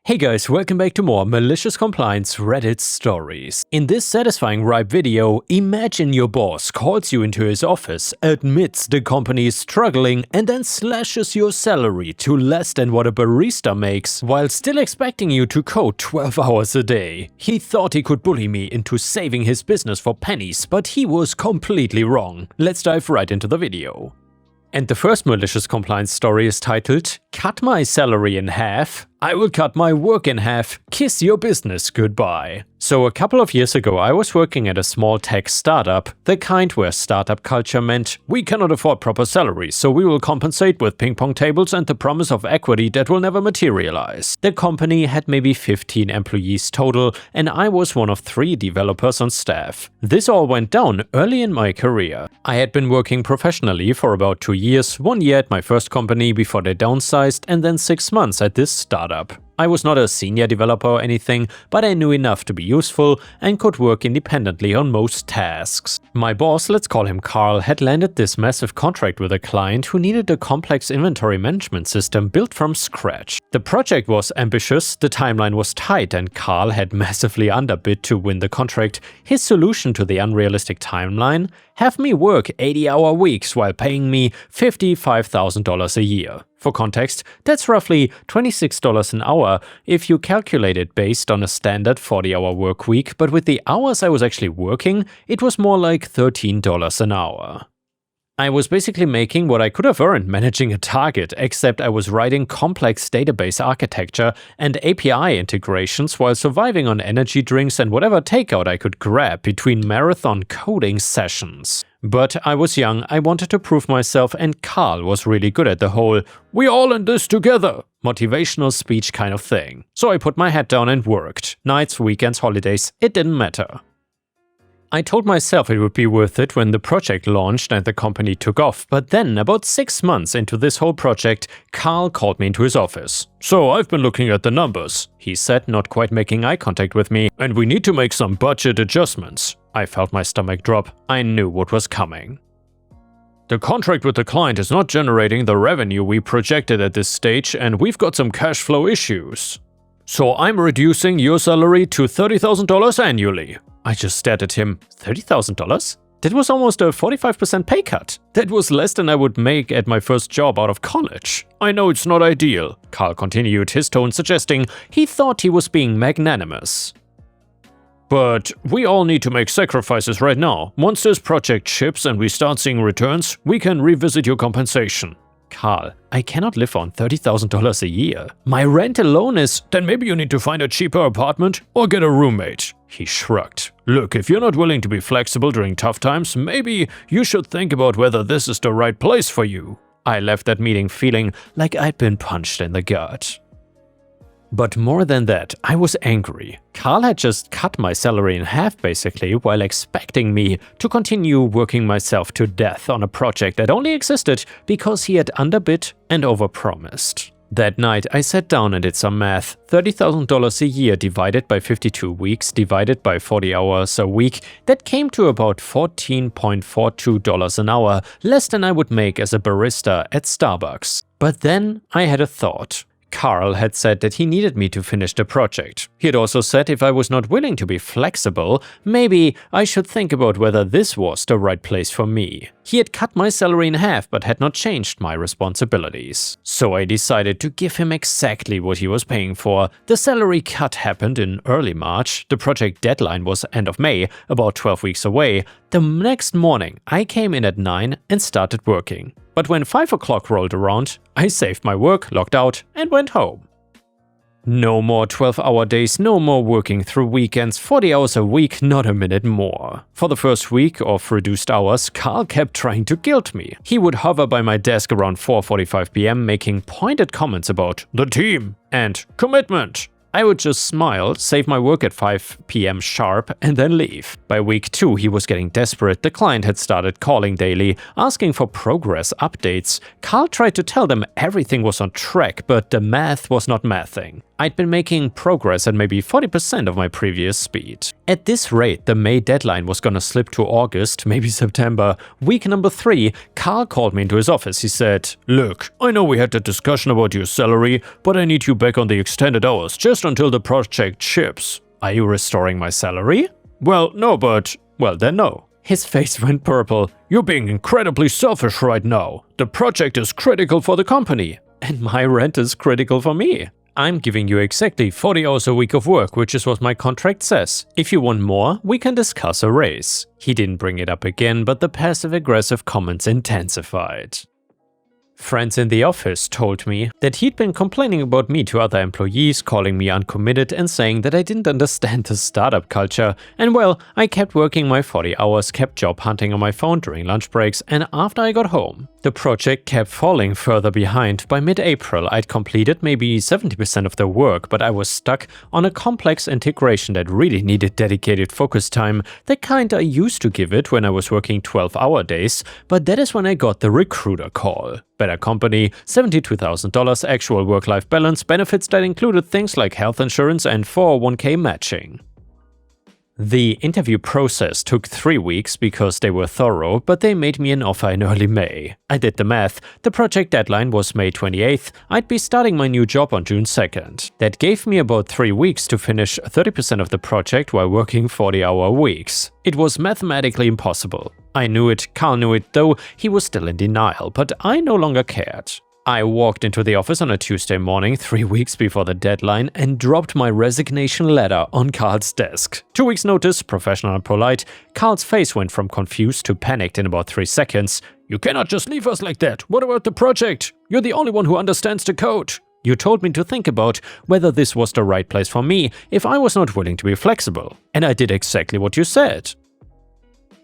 Hey guys, welcome back to more Malicious Compliance Reddit stories. In this satisfying Ripe video, imagine your boss calls you into his office, admits the company is struggling, and then slashes your salary to less than what a barista makes, while still expecting you to code 12 hours a day. He thought he could bully me into saving his business for pennies, but he was completely wrong. Let's dive right into the video. And the first malicious compliance story is titled, "Cut my salary in half, I will cut my work in half, kiss your business goodbye." So a couple of years ago I was working at a small tech startup, the kind where startup culture meant we cannot afford proper salaries, so we will compensate with ping pong tables and the promise of equity that will never materialize. The company had maybe 15 employees total, and I was one of 3 developers on staff. This all went down early in my career. I had been working professionally for about 2 years, 1 year at my first company before they downsized, and then 6 months at this startup. I was not a senior developer or anything, but I knew enough to be useful and could work independently on most tasks. My boss, let's call him Carl, had landed this massive contract with a client who needed a complex inventory management system built from scratch. The project was ambitious, the timeline was tight, and Carl had massively underbid to win the contract. His solution to the unrealistic timeline? Have me work 80-hour weeks while paying me $55,000 a year. For context, that's roughly $26 an hour if you calculate it based on a standard 40-hour work week, but with the hours I was actually working, it was more like $13 an hour. I was basically making what I could have earned managing a target, except I was writing complex database architecture and API integrations while surviving on energy drinks and whatever takeout I could grab between marathon coding sessions. But I was young, I wanted to prove myself, and Carl was really good at the whole "we all in this together" motivational speech kind of thing. So I put my head down and worked. Nights, weekends, holidays, it didn't matter. I told myself it would be worth it when the project launched and the company took off, but then, about 6 months into this whole project, Carl called me into his office. "So I've been looking at the numbers," he said, not quite making eye contact with me, "and we need to make some budget adjustments." I felt my stomach drop. I knew what was coming. "The contract with the client is not generating the revenue we projected at this stage, and we've got some cash flow issues. So I'm reducing your salary to $30,000 annually." I just stared at him. $30,000? That was almost a 45% pay cut. That was less than I would make at my first job out of college. "I know it's not ideal," Carl continued, his tone suggesting he thought he was being magnanimous. "But we all need to make sacrifices right now. Once this project ships and we start seeing returns, we can revisit your compensation." "Carl, I cannot live on $30,000 a year. My rent alone is—" "Then maybe you need to find a cheaper apartment or get a roommate." He shrugged. "Look, if you're not willing to be flexible during tough times, maybe you should think about whether this is the right place for you." I left that meeting feeling like I'd been punched in the gut. But more than that, I was angry. Carl had just cut my salary in half basically, while expecting me to continue working myself to death on a project that only existed because he had underbid and overpromised. That night I sat down and did some math. $30,000 a year divided by 52 weeks divided by 40 hours a week, that came to about $14.42 an hour, less than I would make as a barista at Starbucks. But then I had a thought. Carl had said that he needed me to finish the project. He had also said if I was not willing to be flexible, maybe I should think about whether this was the right place for me. He had cut my salary in half but had not changed my responsibilities. So I decided to give him exactly what he was paying for. The salary cut happened in early March, the project deadline was end of May, about 12 weeks away. The next morning I came in at 9 and started working. But when 5 o'clock rolled around, I saved my work, logged out, and went home. No more 12-hour days, no more working through weekends, 40 hours a week, not a minute more. For the first week of reduced hours, Carl kept trying to guilt me. He would hover by my desk around 4:45 p.m. making pointed comments about the team and commitment. I would just smile, save my work at 5 p.m. sharp, and then leave. By week 2, he was getting desperate. The client had started calling daily, asking for progress updates. Carl tried to tell them everything was on track, but the math was not mathing. I'd been making progress at maybe 40% of my previous speed. At this rate, the May deadline was gonna slip to August, maybe September. Week number 3, Carl called me into his office. He said, "Look, I know we had that discussion about your salary, but I need you back on the extended hours just until the project ships." "Are you restoring my salary?" "Well, no, but..." "Well, then no." His face went purple. "You're being incredibly selfish right now. The project is critical for the company." "And my rent is critical for me. I'm giving you exactly 40 hours a week of work, which is what my contract says. If you want more, we can discuss a raise." He didn't bring it up again, but the passive-aggressive comments intensified. Friends in the office told me that he'd been complaining about me to other employees, calling me uncommitted and saying that I didn't understand the startup culture. And well, I kept working my 40 hours, kept job hunting on my phone during lunch breaks, and after I got home. The project kept falling further behind. By mid-April, I'd completed maybe 70% of the work, but I was stuck on a complex integration that really needed dedicated focus time, the kind I used to give it when I was working 12-hour days, but that is when I got the recruiter call. Better company, $72,000 actual work-life balance, benefits that included things like health insurance and 401k matching. The interview process took 3 weeks because they were thorough, but they made me an offer in early May. I did the math. The project deadline was May 28th. I'd be starting my new job on June 2nd. That gave me about 3 weeks to finish 30% of the project while working 40-hour weeks. It was mathematically impossible. I knew it, Carl knew it, though he was still in denial, but I no longer cared. I walked into the office on a Tuesday morning 3 weeks before the deadline and dropped my resignation letter on Carl's desk. 2 weeks notice, professional and polite. Carl's face went from confused to panicked in about 3 seconds. "You cannot just leave us like that. What about the project? You're the only one who understands the code. You told me to think about whether this was the right place for me if I was not willing to be flexible. And I did exactly what you said."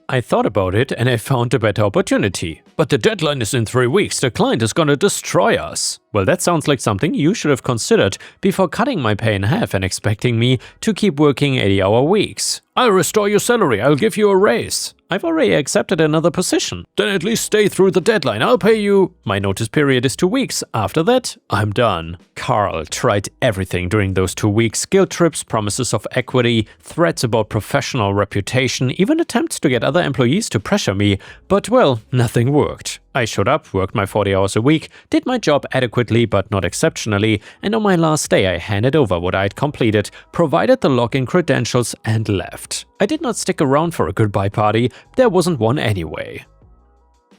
I thought about it and I found a better opportunity. "But the deadline is in 3 weeks, the client is gonna destroy us." Well, that sounds like something you should have considered before cutting my pay in half and expecting me to keep working 80-hour weeks. "I'll restore your salary, I'll give you a raise." "I've already accepted another position." "Then at least stay through the deadline, I'll pay you." "My notice period is 2 weeks. After that, I'm done." Carl tried everything during those 2 weeks: guilt trips, promises of equity, threats about professional reputation, even attempts to get other employees to pressure me. But well, nothing worked. I showed up, worked my 40 hours a week, did my job adequately but not exceptionally, and on my last day I handed over what I had completed, provided the login credentials and left. I did not stick around for a goodbye party, there wasn't one anyway.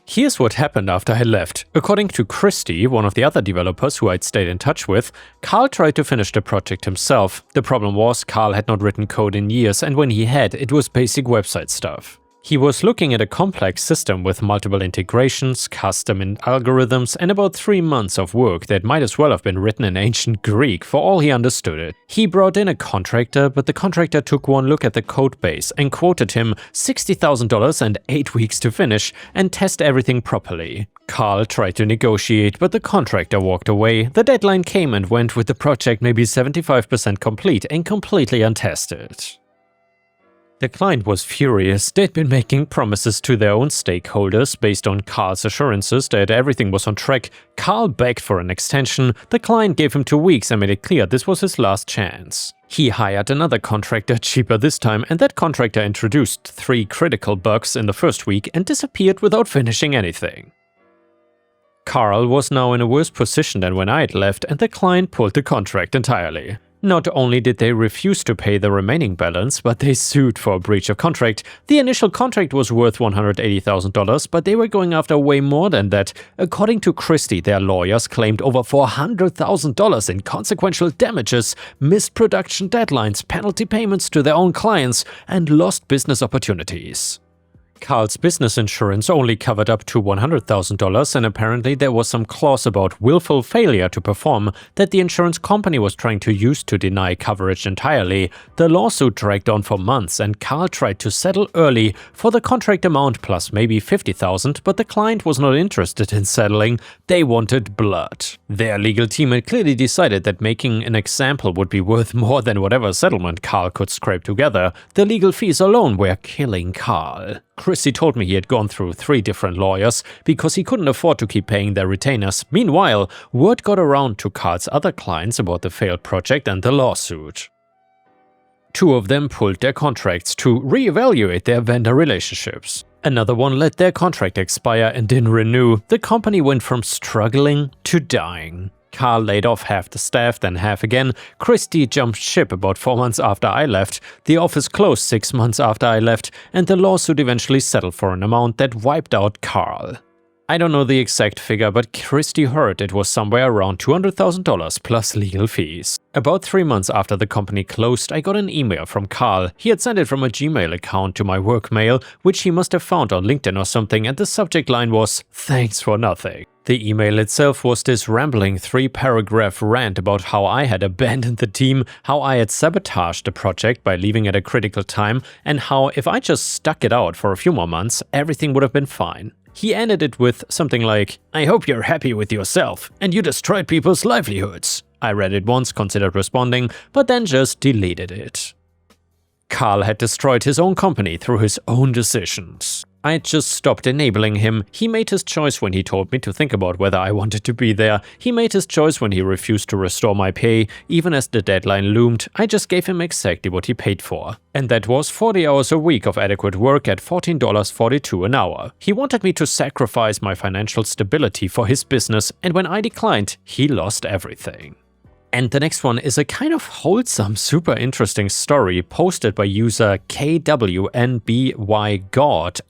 Here's what happened after I left. According to Christy, one of the other developers who I'd stayed in touch with, Carl tried to finish the project himself. The problem was Carl had not written code in years, and when he had, it was basic website stuff. He was looking at a complex system with multiple integrations, custom algorithms, and about 3 months of work that might as well have been written in ancient Greek for all he understood it. He brought in a contractor, but the contractor took one look at the code base and quoted him $60,000 and 8 weeks to finish and test everything properly. Carl tried to negotiate, but the contractor walked away. The deadline came and went with the project maybe 75% complete and completely untested. The client was furious. They'd been making promises to their own stakeholders based on Carl's assurances that everything was on track. Carl begged for an extension. The client gave him 2 weeks and made it clear this was his last chance. He hired another contractor, cheaper this time, and that contractor introduced 3 critical bugs in the first week and disappeared without finishing anything. Carl was now in a worse position than when I had left, and the client pulled the contract entirely. Not only did they refuse to pay the remaining balance, but they sued for a breach of contract. The initial contract was worth $180,000, but they were going after way more than that. According to Christie, their lawyers claimed over $400,000 in consequential damages, missed production deadlines, penalty payments to their own clients, and lost business opportunities. Carl's business insurance only covered up to $100,000, and apparently there was some clause about willful failure to perform that the insurance company was trying to use to deny coverage entirely. The lawsuit dragged on for months, and Carl tried to settle early for the contract amount plus maybe $50,000, but the client was not interested in settling. They wanted blood. Their legal team had clearly decided that making an example would be worth more than whatever settlement Carl could scrape together. The legal fees alone were killing Carl. Christy told me he had gone through 3 different lawyers because he couldn't afford to keep paying their retainers. Meanwhile, word got around to Carl's other clients about the failed project and the lawsuit. 2 of them pulled their contracts to reevaluate their vendor relationships. Another one let their contract expire and didn't renew. The company went from struggling to dying. Carl laid off half the staff, then half again. Christy jumped ship about 4 months after I left. The office closed 6 months after I left, and the lawsuit eventually settled for an amount that wiped out Carl. I don't know the exact figure, but Christy heard it was somewhere around $200,000 plus legal fees. About 3 months after the company closed, I got an email from Carl. He had sent it from a Gmail account to my work mail, which he must have found on LinkedIn or something, and the subject line was, "Thanks for nothing." The email itself was this rambling 3-paragraph rant about how I had abandoned the team, how I had sabotaged the project by leaving at a critical time, and how if I just stuck it out for a few more months, everything would have been fine. He ended it with something like, "I hope you're happy with yourself, and you destroyed people's livelihoods." I read it once, considered responding, but then just deleted it. Carl had destroyed his own company through his own decisions. I just stopped enabling him. He made his choice when he told me to think about whether I wanted to be there. He made his choice when he refused to restore my pay. Even as the deadline loomed, I just gave him exactly what he paid for. And that was 40 hours a week of adequate work at $14.42 an hour. He wanted me to sacrifice my financial stability for his business, and when I declined, he lost everything. And the next one is a kind of wholesome, super interesting story posted by user KWNBYGod,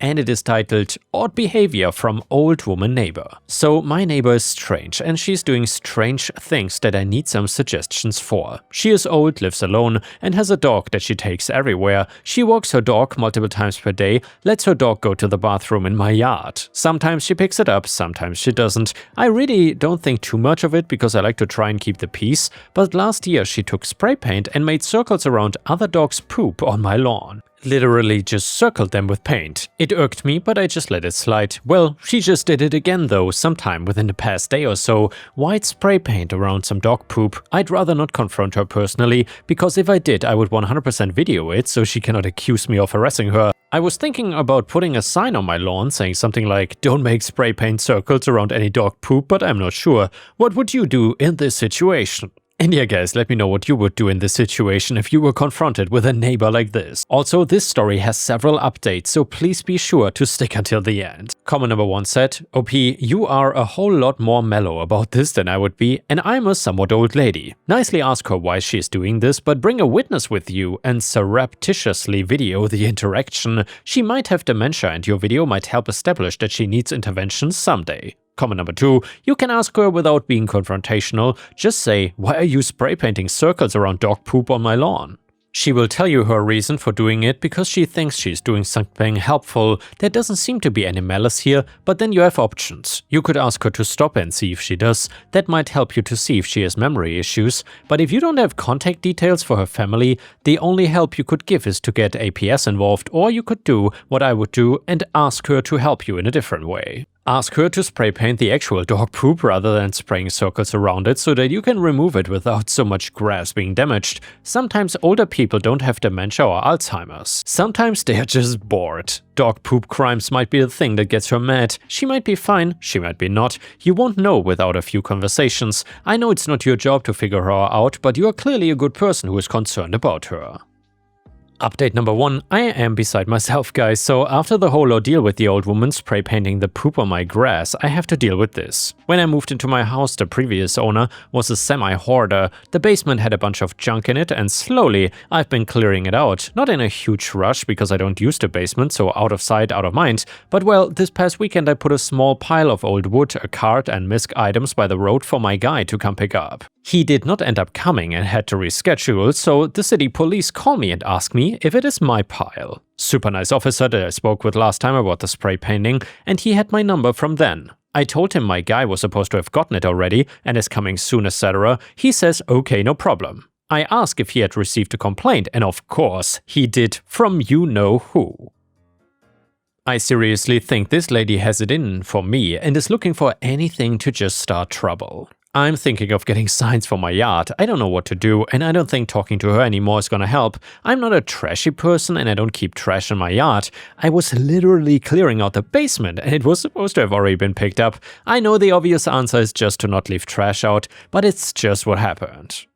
and it is titled Odd Behavior from Old Woman Neighbor. So my neighbor is strange, and she's doing strange things that I need some suggestions for. She is old, lives alone, and has a dog that she takes everywhere. She walks her dog multiple times per day, lets her dog go to the bathroom in my yard. Sometimes she picks it up, sometimes she doesn't. I really don't think too much of it because I like to try and keep the peace. But last year she took spray paint and made circles around other dogs' poop on my lawn. Literally just circled them with paint. It irked me, but I just let it slide. Well, she just did it again though, sometime within the past day or so. White spray paint around some dog poop. I'd rather not confront her personally, because if I did, I would 100% video it so she cannot accuse me of harassing her. I was thinking about putting a sign on my lawn saying something like, "Don't make spray paint circles around any dog poop," but I'm not sure. What would you do in this situation? And yeah guys, let me know what you would do in this situation if you were confronted with a neighbor like this. Also, this story has several updates, so please be sure to stick until the end. Comment number 1 said, "OP, you are a whole lot more mellow about this than I would be, and I'm a somewhat old lady. Nicely ask her why she's doing this, but bring a witness with you and surreptitiously video the interaction. She might have dementia and your video might help establish that she needs intervention someday." Comment number 2, you can ask her without being confrontational. Just say, "Why are you spray painting circles around dog poop on my lawn?" She will tell you her reason for doing it because she thinks she's doing something helpful. There doesn't seem to be any malice here, but then you have options. You could ask her to stop and see if she does. That might help you to see if she has memory issues. But if you don't have contact details for her family, the only help you could give is to get APS involved, or you could do what I would do and ask her to help you in a different way. Ask her to spray paint the actual dog poop rather than spraying circles around it so that you can remove it without so much grass being damaged. Sometimes older people don't have dementia or Alzheimer's. Sometimes they are just bored. Dog poop crimes might be the thing that gets her mad. She might be fine, she might be not. You won't know without a few conversations. I know it's not your job to figure her out, but you are clearly a good person who is concerned about her. Update number 1, I am beside myself guys, so after the whole ordeal with the old woman spray painting the poop on my grass, I have to deal with this. When I moved into my house, the previous owner was a semi-hoarder. The basement had a bunch of junk in it, and slowly I've been clearing it out. Not in a huge rush because I don't use the basement, so out of sight, out of mind. But well, this past weekend I put a small pile of old wood, a cart and misc items by the road for my guy to come pick up. He did not end up coming and had to reschedule, so the city police call me and ask me if it is my pile. Super nice officer that I spoke with last time about the spray painting, and he had my number from then. I told him my guy was supposed to have gotten it already and is coming soon, etc. He says okay, no problem. I asked if he had received a complaint, and of course he did, from you know who. I seriously think this lady has it in for me and is looking for anything to just start trouble. I'm thinking of getting signs for my yard. I don't know what to do, and I don't think talking to her anymore is gonna help. I'm not a trashy person and I don't keep trash in my yard. I was literally clearing out the basement and it was supposed to have already been picked up. I know the obvious answer is just to not leave trash out, but it's just what happened.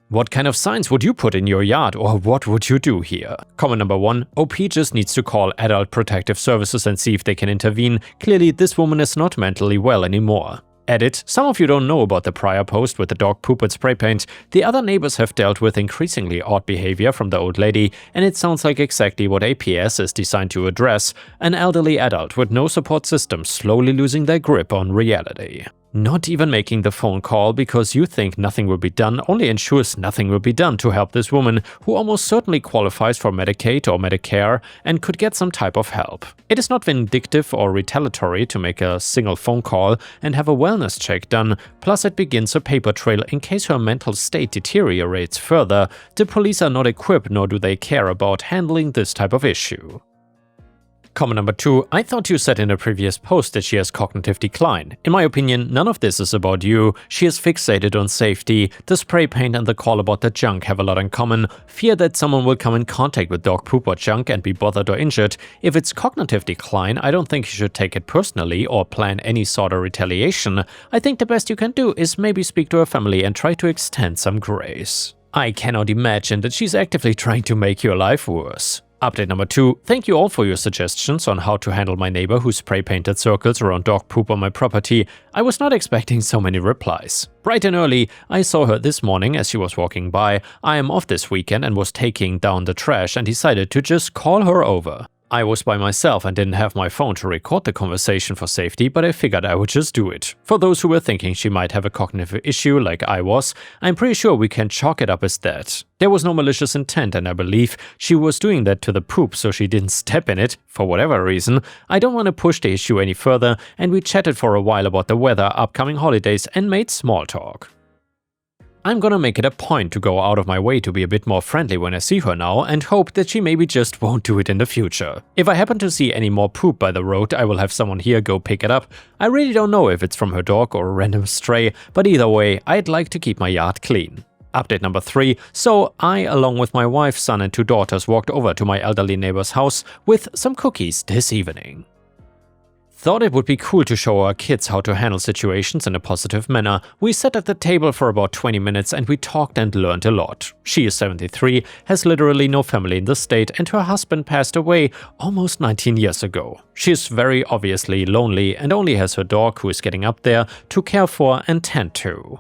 What kind of signs would you put in your yard, or what would you do here? Comment number 1. OP just needs to call Adult Protective Services and see if they can intervene. Clearly, this woman is not mentally well anymore. Edit. Some of you don't know about the prior post with the dog poop and spray paint. The other neighbors have dealt with increasingly odd behavior from the old lady, and it sounds like exactly what APS is designed to address: an elderly adult with no support system slowly losing their grip on reality. Not even making the phone call because you think nothing will be done only ensures nothing will be done to help this woman, who almost certainly qualifies for Medicaid or Medicare and could get some type of help. It is not vindictive or retaliatory to make a single phone call and have a wellness check done, plus it begins a paper trail in case her mental state deteriorates further. The police are not equipped, nor do they care about handling this type of issue. Comment number 2. I thought you said in a previous post that she has cognitive decline. In my opinion, none of this is about you. She is fixated on safety. The spray paint and the call about the junk have a lot in common. Fear that someone will come in contact with dog poop or junk and be bothered or injured. If it's cognitive decline, I don't think you should take it personally or plan any sort of retaliation. I think the best you can do is maybe speak to her family and try to extend some grace. I cannot imagine that she's actively trying to make your life worse. Update number 2. Thank you all for your suggestions on how to handle my neighbor who spray painted circles around dog poop on my property. I was not expecting so many replies. Bright and early, I saw her this morning as she was walking by. I am off this weekend and was taking down the trash and decided to just call her over. I was by myself and didn't have my phone to record the conversation for safety, but I figured I would just do it. For those who were thinking she might have a cognitive issue like I was, I'm pretty sure we can chalk it up as that. There was no malicious intent, and I believe she was doing that to the poop so she didn't step in it, for whatever reason. I don't want to push the issue any further, and we chatted for a while about the weather, upcoming holidays, and made small talk. I'm gonna make it a point to go out of my way to be a bit more friendly when I see her now and hope that she maybe just won't do it in the future. If I happen to see any more poop by the road, I will have someone here go pick it up. I really don't know if it's from her dog or a random stray, but either way, I'd like to keep my yard clean. Update number 3. So I, along with my wife, son and 2 daughters, walked over to my elderly neighbor's house with some cookies this evening. Thought it would be cool to show our kids how to handle situations in a positive manner. We sat at the table for about 20 minutes and we talked and learned a lot. She is 73, has literally no family in the state, and her husband passed away almost 19 years ago. She is very obviously lonely and only has her dog, who is getting up there, to care for and tend to.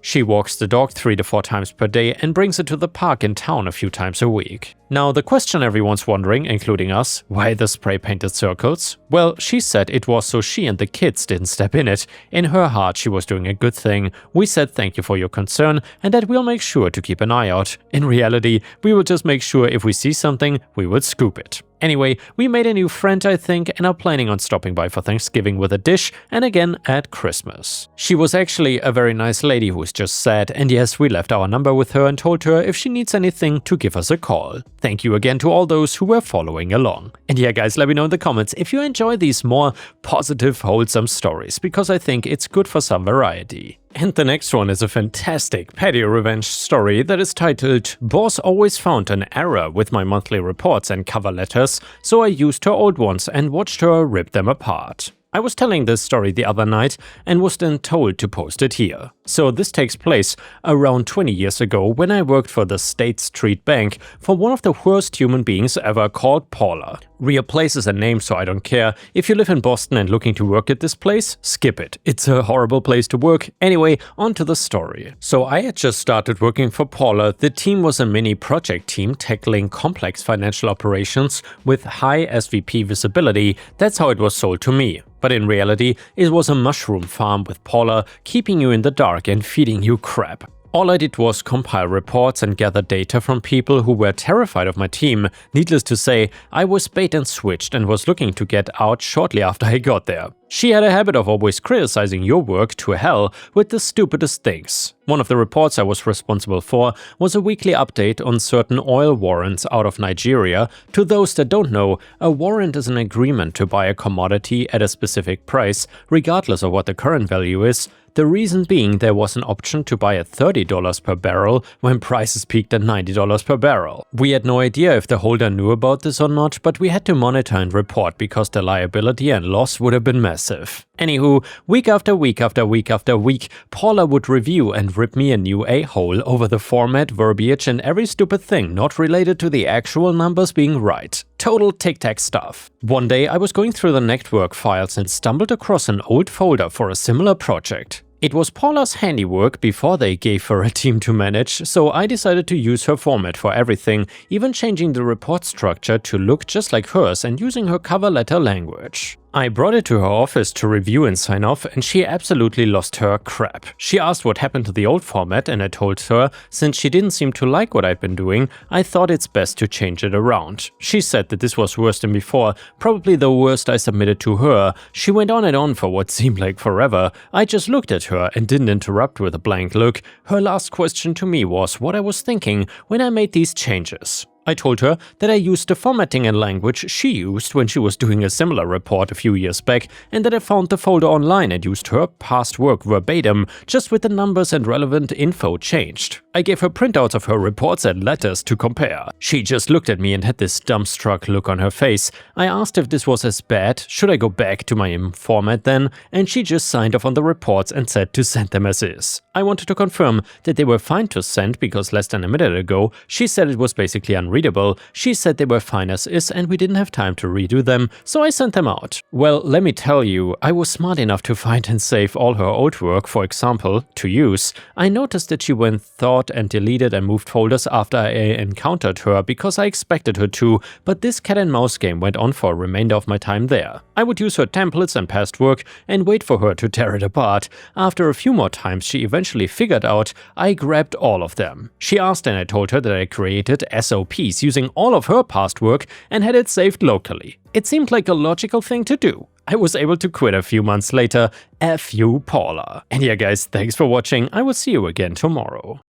She walks the dog 3 to 4 times per day and brings it to the park in town a few times a week. Now, the question everyone's wondering, including us, why the spray painted circles? Well, she said it was so she and the kids didn't step in it. In her heart, she was doing a good thing. We said thank you for your concern and that we'll make sure to keep an eye out. In reality, we will just make sure if we see something, we will scoop it. Anyway, we made a new friend, I think, and are planning on stopping by for Thanksgiving with a dish and again at Christmas. She was actually a very nice lady who was just sad, and yes, we left our number with her and told her if she needs anything to give us a call. Thank you again to all those who were following along. And yeah guys, let me know in the comments if you enjoy these more positive, wholesome stories, because I think it's good for some variety. And the next one is a fantastic petty revenge story that is titled "Boss always found an error with my monthly reports and cover letters, so I used her old ones and watched her rip them apart." I was telling this story the other night and was then told to post it here. So this takes place around 20 years ago when I worked for the State Street Bank for one of the worst human beings ever, called Paula. Real places and names, so I don't care. If you live in Boston and looking to work at this place, skip it. It's a horrible place to work. Anyway, on to the story. So I had just started working for Paula. The team was a mini project team tackling complex financial operations with high SVP visibility. That's how it was sold to me. But in reality, it was a mushroom farm with Paula, keeping you in the dark and feeding you crap. All I did was compile reports and gather data from people who were terrified of my team. Needless to say, I was bait and switched and was looking to get out shortly after I got there. She had a habit of always criticizing your work to hell with the stupidest things. One of the reports I was responsible for was a weekly update on certain oil warrants out of Nigeria. To those that don't know, a warrant is an agreement to buy a commodity at a specific price, regardless of what the current value is. The reason being there was an option to buy at $30 per barrel when prices peaked at $90 per barrel. We had no idea if the holder knew about this or not, but we had to monitor and report because the liability and loss would have been massive. Anywho, week after week after week after week, Paula would review and rip me a new a-hole over the format, verbiage and every stupid thing not related to the actual numbers being right. Total tic-tac stuff. One day I was going through the network files and stumbled across an old folder for a similar project. It was Paula's handiwork before they gave her a team to manage, so I decided to use her format for everything, even changing the report structure to look just like hers and using her cover letter language. I brought it to her office to review and sign off, and she absolutely lost her crap. She asked what happened to the old format, and I told her, since she didn't seem to like what I'd been doing, I thought it's best to change it around. She said that this was worse than before, probably the worst I submitted to her. She went on and on for what seemed like forever. I just looked at her and didn't interrupt with a blank look. Her last question to me was what I was thinking when I made these changes. I told her that I used the formatting and language she used when she was doing a similar report a few years back, and that I found the folder online and used her past work verbatim, just with the numbers and relevant info changed. I gave her printouts of her reports and letters to compare. She just looked at me and had this dumbstruck look on her face. I asked if this was as bad, should I go back to my format then, and she just signed off on the reports and said to send them as is. I wanted to confirm that they were fine to send because less than a minute ago she said it was basically unreadable. She said they were fine as is and we didn't have time to redo them, so I sent them out. Well, let me tell you, I was smart enough to find and save all her old work, for example, to use. I noticed that she went thought and deleted and moved folders after I encountered her because I expected her to, but this cat and mouse game went on for a remainder of my time there. I would use her templates and past work and wait for her to tear it apart. After a few more times she eventually figured out, I grabbed all of them. She asked and I told her that I created SOPs using all of her past work and had it saved locally. It seemed like a logical thing to do. I was able to quit a few months later. F you, Paula. And yeah guys, thanks for watching. I will see you again tomorrow.